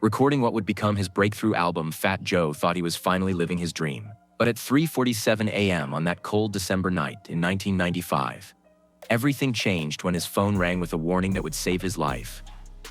Recording what would become his breakthrough album, Fat Joe thought he was finally living his dream. But at 3:47 a.m. on that cold December night in 1995, everything changed when his phone rang with a warning that would save his life.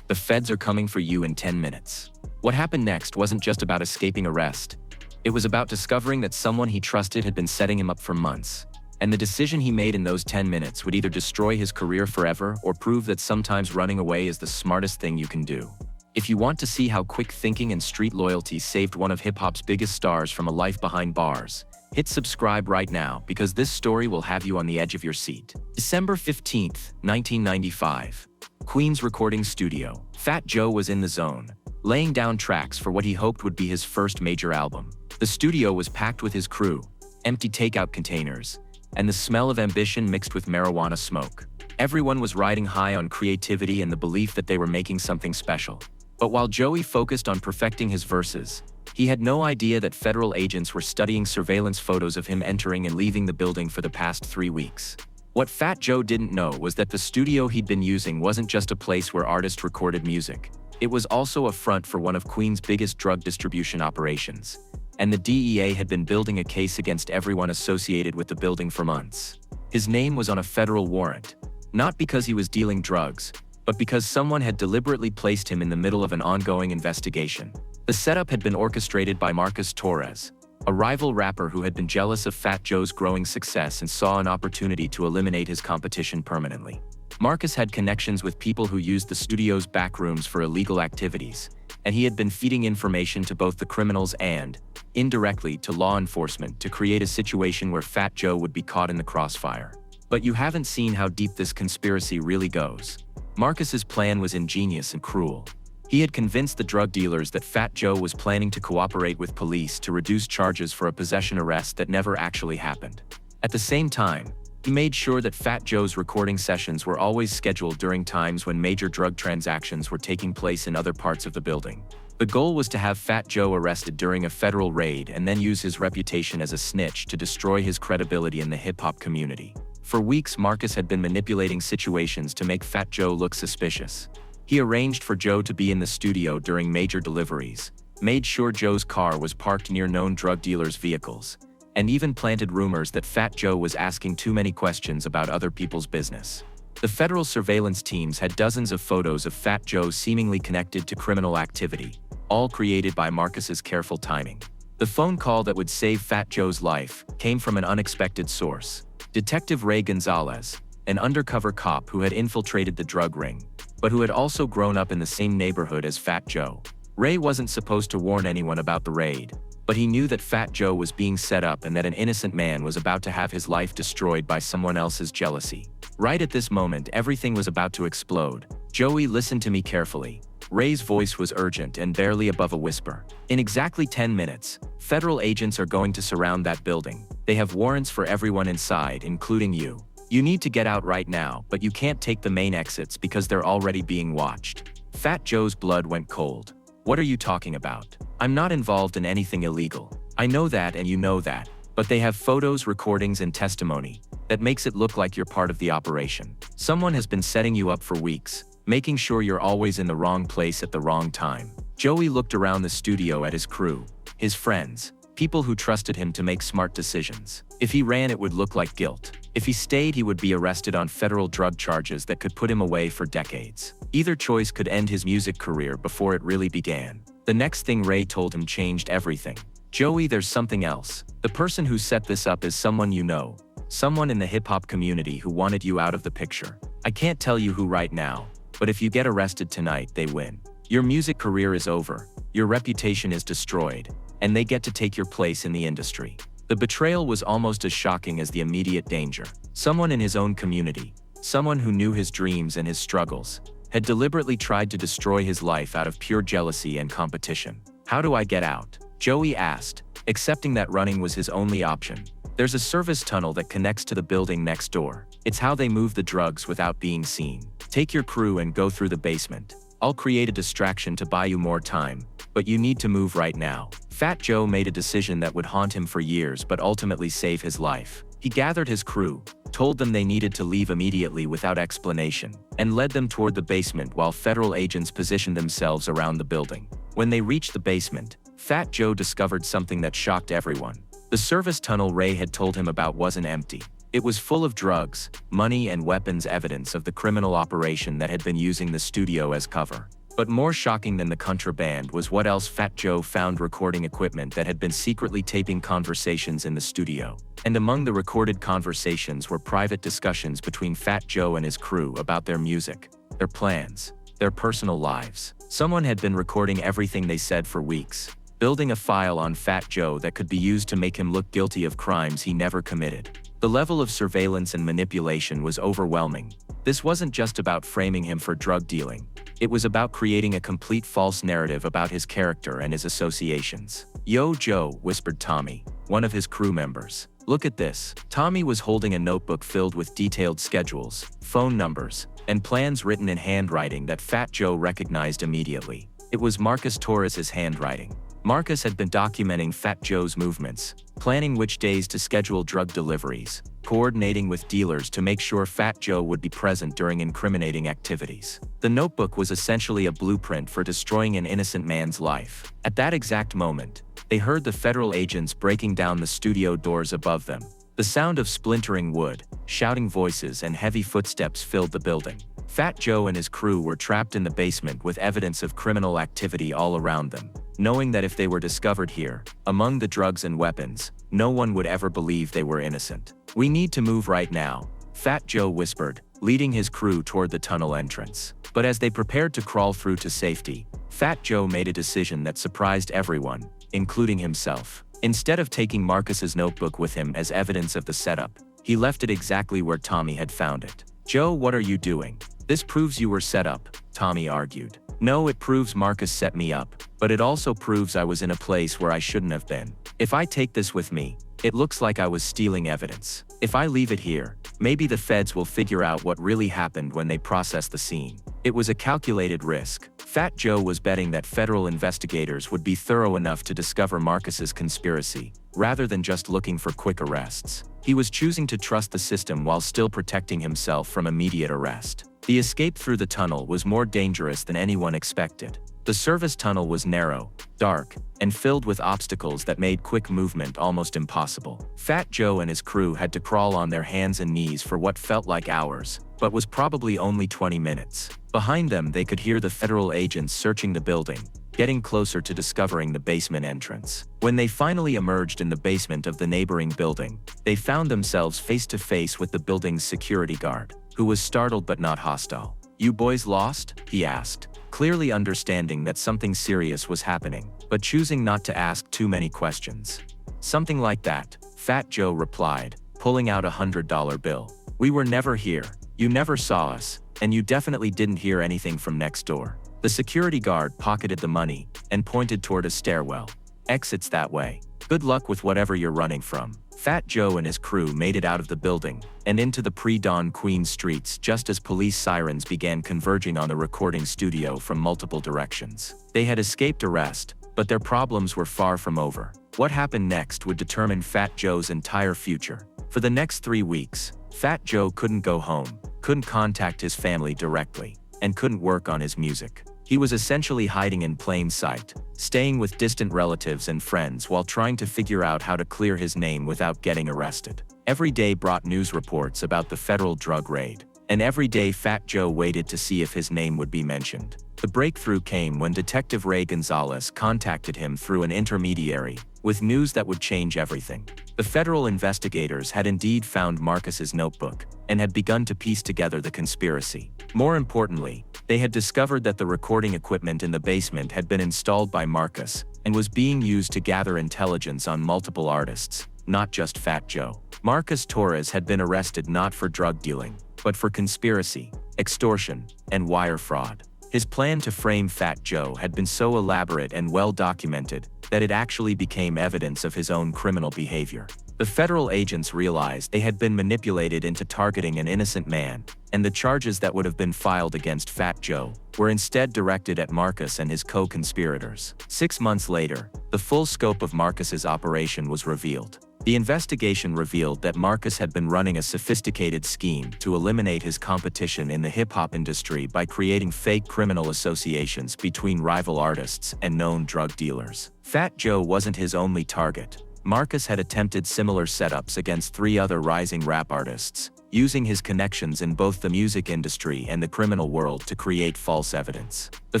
The feds are coming for you in 10 minutes. What happened next wasn't just about escaping arrest. It was about discovering that someone he trusted had been setting him up for months. And the decision he made in those 10 minutes would either destroy his career forever or prove that sometimes running away is the smartest thing you can do. If you want to see how quick thinking and street loyalty saved one of hip-hop's biggest stars from a life behind bars, hit subscribe right now because this story will have you on the edge of your seat. December 15th, 1995. Queens Recording Studio. Fat Joe was in the zone, laying down tracks for what he hoped would be his first major album. The studio was packed with his crew, empty takeout containers, and the smell of ambition mixed with marijuana smoke. Everyone was riding high on creativity and the belief that they were making something special. But while Joey focused on perfecting his verses, he had no idea that federal agents were studying surveillance photos of him entering and leaving the building for the past 3 weeks. What Fat Joe didn't know was that the studio he'd been using wasn't just a place where artists recorded music. It was also a front for one of Queens' biggest drug distribution operations. And the DEA had been building a case against everyone associated with the building for months. His name was on a federal warrant, not because he was dealing drugs, but because someone had deliberately placed him in the middle of an ongoing investigation. The setup had been orchestrated by Marcus Torres, a rival rapper who had been jealous of Fat Joe's growing success and saw an opportunity to eliminate his competition permanently. Marcus had connections with people who used the studio's back rooms for illegal activities, and he had been feeding information to both the criminals and, indirectly, to law enforcement to create a situation where Fat Joe would be caught in the crossfire. But you haven't seen how deep this conspiracy really goes. Marcus's plan was ingenious and cruel. He had convinced the drug dealers that Fat Joe was planning to cooperate with police to reduce charges for a possession arrest that never actually happened. At the same time, he made sure that Fat Joe's recording sessions were always scheduled during times when major drug transactions were taking place in other parts of the building. The goal was to have Fat Joe arrested during a federal raid and then use his reputation as a snitch to destroy his credibility in the hip-hop community. For weeks, Marcus had been manipulating situations to make Fat Joe look suspicious. He arranged for Joe to be in the studio during major deliveries, made sure Joe's car was parked near known drug dealers' vehicles, and even planted rumors that Fat Joe was asking too many questions about other people's business. The federal surveillance teams had dozens of photos of Fat Joe seemingly connected to criminal activity, all created by Marcus's careful timing. The phone call that would save Fat Joe's life came from an unexpected source. Detective Ray Gonzalez, an undercover cop who had infiltrated the drug ring, but who had also grown up in the same neighborhood as Fat Joe. Ray wasn't supposed to warn anyone about the raid, but he knew that Fat Joe was being set up and that an innocent man was about to have his life destroyed by someone else's jealousy. Right at this moment, everything was about to explode. "Joey, listen to me carefully." Ray's voice was urgent and barely above a whisper. "In exactly 10 minutes, federal agents are going to surround that building. They have warrants for everyone inside, including you. You need to get out right now, but you can't take the main exits because they're already being watched." Fat Joe's blood went cold. "What are you talking about? I'm not involved in anything illegal. I know that and you know that, but they have photos, recordings, and testimony that makes it look like you're part of the operation. Someone has been setting you up for weeks, making sure you're always in the wrong place at the wrong time." Joey looked around the studio at his crew, his friends, people who trusted him to make smart decisions. If he ran, it would look like guilt. If he stayed, he would be arrested on federal drug charges that could put him away for decades. Either choice could end his music career before it really began. The next thing Ray told him changed everything. "Joey, there's something else. The person who set this up is someone you know, someone in the hip-hop community who wanted you out of the picture. I can't tell you who right now, but if you get arrested tonight, they win. Your music career is over, your reputation is destroyed, and they get to take your place in the industry." The betrayal was almost as shocking as the immediate danger. Someone in his own community, someone who knew his dreams and his struggles, had deliberately tried to destroy his life out of pure jealousy and competition. "How do I get out?" Joey asked, accepting that running was his only option. "There's a service tunnel that connects to the building next door. It's how they move the drugs without being seen. Take your crew and go through the basement. I'll create a distraction to buy you more time, but you need to move right now." Fat Joe made a decision that would haunt him for years but ultimately save his life. He gathered his crew, told them they needed to leave immediately without explanation, and led them toward the basement while federal agents positioned themselves around the building. When they reached the basement, Fat Joe discovered something that shocked everyone. The service tunnel Ray had told him about wasn't empty. It was full of drugs, money, and weapons, evidence of the criminal operation that had been using the studio as cover. But more shocking than the contraband was what else Fat Joe found: recording equipment that had been secretly taping conversations in the studio. And among the recorded conversations were private discussions between Fat Joe and his crew about their music, their plans, their personal lives. Someone had been recording everything they said for weeks, building a file on Fat Joe that could be used to make him look guilty of crimes he never committed. The level of surveillance and manipulation was overwhelming. This wasn't just about framing him for drug dealing. It was about creating a complete false narrative about his character and his associations. "Yo, Joe," whispered Tommy, one of his crew members. "Look at this." Tommy was holding a notebook filled with detailed schedules, phone numbers, and plans written in handwriting that Fat Joe recognized immediately. It was Marcus Torres's handwriting. Marcus had been documenting Fat Joe's movements, planning which days to schedule drug deliveries, coordinating with dealers to make sure Fat Joe would be present during incriminating activities. The notebook was essentially a blueprint for destroying an innocent man's life. At that exact moment, they heard the federal agents breaking down the studio doors above them. The sound of splintering wood, shouting voices, and heavy footsteps filled the building. Fat Joe and his crew were trapped in the basement with evidence of criminal activity all around them. Knowing that if they were discovered here, among the drugs and weapons, no one would ever believe they were innocent. "We need to move right now," Fat Joe whispered, leading his crew toward the tunnel entrance. But as they prepared to crawl through to safety, Fat Joe made a decision that surprised everyone, including himself. Instead of taking Marcus's notebook with him as evidence of the setup, he left it exactly where Tommy had found it. "Joe, what are you doing? This proves you were set up," Tommy argued. "No, it proves Marcus set me up, but it also proves I was in a place where I shouldn't have been. If I take this with me, it looks like I was stealing evidence. If I leave it here, maybe the feds will figure out what really happened when they process the scene." It was a calculated risk. Fat Joe was betting that federal investigators would be thorough enough to discover Marcus's conspiracy, rather than just looking for quick arrests. He was choosing to trust the system while still protecting himself from immediate arrest. The escape through the tunnel was more dangerous than anyone expected. The service tunnel was narrow, dark, and filled with obstacles that made quick movement almost impossible. Fat Joe and his crew had to crawl on their hands and knees for what felt like hours, but was probably only 20 minutes. Behind them, they could hear the federal agents searching the building, getting closer to discovering the basement entrance. When they finally emerged in the basement of the neighboring building, they found themselves face to face with the building's security guard, who was startled but not hostile. "You boys lost?" he asked, clearly understanding that something serious was happening, but choosing not to ask too many questions. "Something like that," Fat Joe replied, pulling out a $100 bill. "We were never here. You never saw us, and you definitely didn't hear anything from next door." The security guard pocketed the money and pointed toward a stairwell. "Exits that way. Good luck with whatever you're running from." Fat Joe and his crew made it out of the building and into the pre-dawn Queen streets just as police sirens began converging on the recording studio from multiple directions. They had escaped arrest, but their problems were far from over. What happened next would determine Fat Joe's entire future. For the next 3 weeks, Fat Joe couldn't go home, couldn't contact his family directly, and couldn't work on his music. He was essentially hiding in plain sight, staying with distant relatives and friends while trying to figure out how to clear his name without getting arrested. Every day brought news reports about the federal drug raid, and every day Fat Joe waited to see if his name would be mentioned. The breakthrough came when Detective Ray Gonzalez contacted him through an intermediary, with news that would change everything. The federal investigators had indeed found Marcus's notebook, and had begun to piece together the conspiracy. More importantly, they had discovered that the recording equipment in the basement had been installed by Marcus, and was being used to gather intelligence on multiple artists, not just Fat Joe. Marcus Torres had been arrested not for drug dealing, but for conspiracy, extortion, and wire fraud. His plan to frame Fat Joe had been so elaborate and well documented that it actually became evidence of his own criminal behavior. The federal agents realized they had been manipulated into targeting an innocent man, and the charges that would have been filed against Fat Joe were instead directed at Marcus and his co-conspirators. 6 months later, the full scope of Marcus's operation was revealed. The investigation revealed that Marcus had been running a sophisticated scheme to eliminate his competition in the hip-hop industry by creating fake criminal associations between rival artists and known drug dealers. Fat Joe wasn't his only target. Marcus had attempted similar setups against 3 other rising rap artists, using his connections in both the music industry and the criminal world to create false evidence. The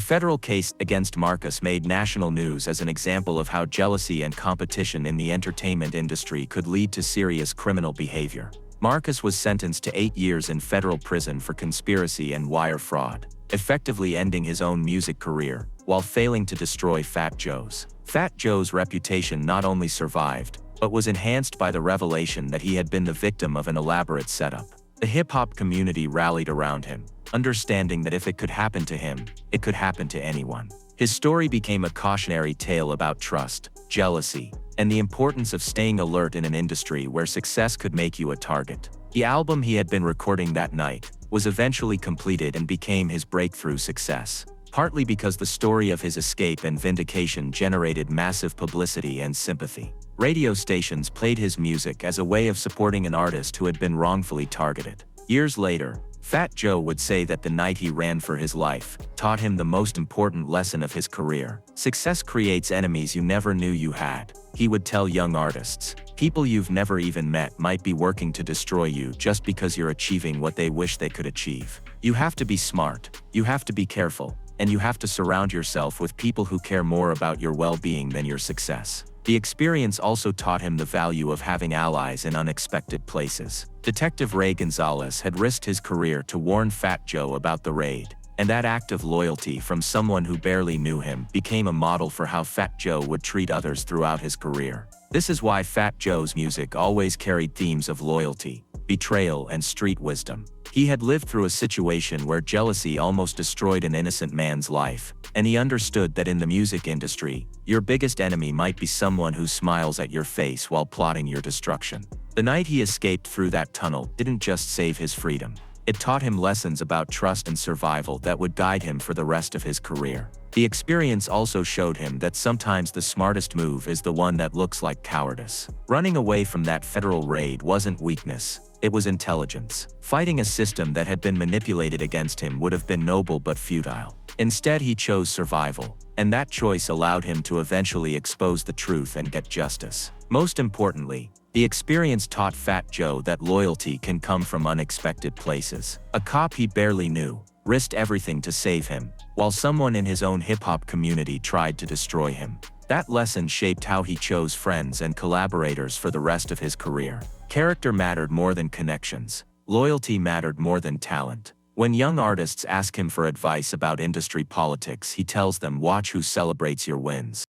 federal case against Marcus made national news as an example of how jealousy and competition in the entertainment industry could lead to serious criminal behavior. Marcus was sentenced to 8 years in federal prison for conspiracy and wire fraud, effectively ending his own music career, while failing to destroy Fat Joe's. Fat Joe's reputation not only survived, but was enhanced by the revelation that he had been the victim of an elaborate setup. The hip-hop community rallied around him, understanding that if it could happen to him, it could happen to anyone. His story became a cautionary tale about trust, jealousy, and the importance of staying alert in an industry where success could make you a target. The album he had been recording that night was eventually completed and became his breakthrough success, partly because the story of his escape and vindication generated massive publicity and sympathy. Radio stations played his music as a way of supporting an artist who had been wrongfully targeted. Years later, Fat Joe would say that the night he ran for his life taught him the most important lesson of his career. Success creates enemies you never knew you had. He would tell young artists, people you've never even met might be working to destroy you just because you're achieving what they wish they could achieve. You have to be smart, you have to be careful, and you have to surround yourself with people who care more about your well-being than your success. The experience also taught him the value of having allies in unexpected places. Detective Ray Gonzalez had risked his career to warn Fat Joe about the raid, and that act of loyalty from someone who barely knew him became a model for how Fat Joe would treat others throughout his career. This is why Fat Joe's music always carried themes of loyalty, betrayal, and street wisdom. He had lived through a situation where jealousy almost destroyed an innocent man's life, and he understood that in the music industry, your biggest enemy might be someone who smiles at your face while plotting your destruction. The night he escaped through that tunnel didn't just save his freedom. It taught him lessons about trust and survival that would guide him for the rest of his career. The experience also showed him that sometimes the smartest move is the one that looks like cowardice. Running away from that federal raid wasn't weakness, it was intelligence. Fighting a system that had been manipulated against him would have been noble but futile. Instead, he chose survival, and that choice allowed him to eventually expose the truth and get justice. Most importantly, the experience taught Fat Joe that loyalty can come from unexpected places. A cop he barely knew risked everything to save him, while someone in his own hip-hop community tried to destroy him. That lesson shaped how he chose friends and collaborators for the rest of his career. Character mattered more than connections. Loyalty mattered more than talent. When young artists ask him for advice about industry politics, he tells them, watch who celebrates your wins.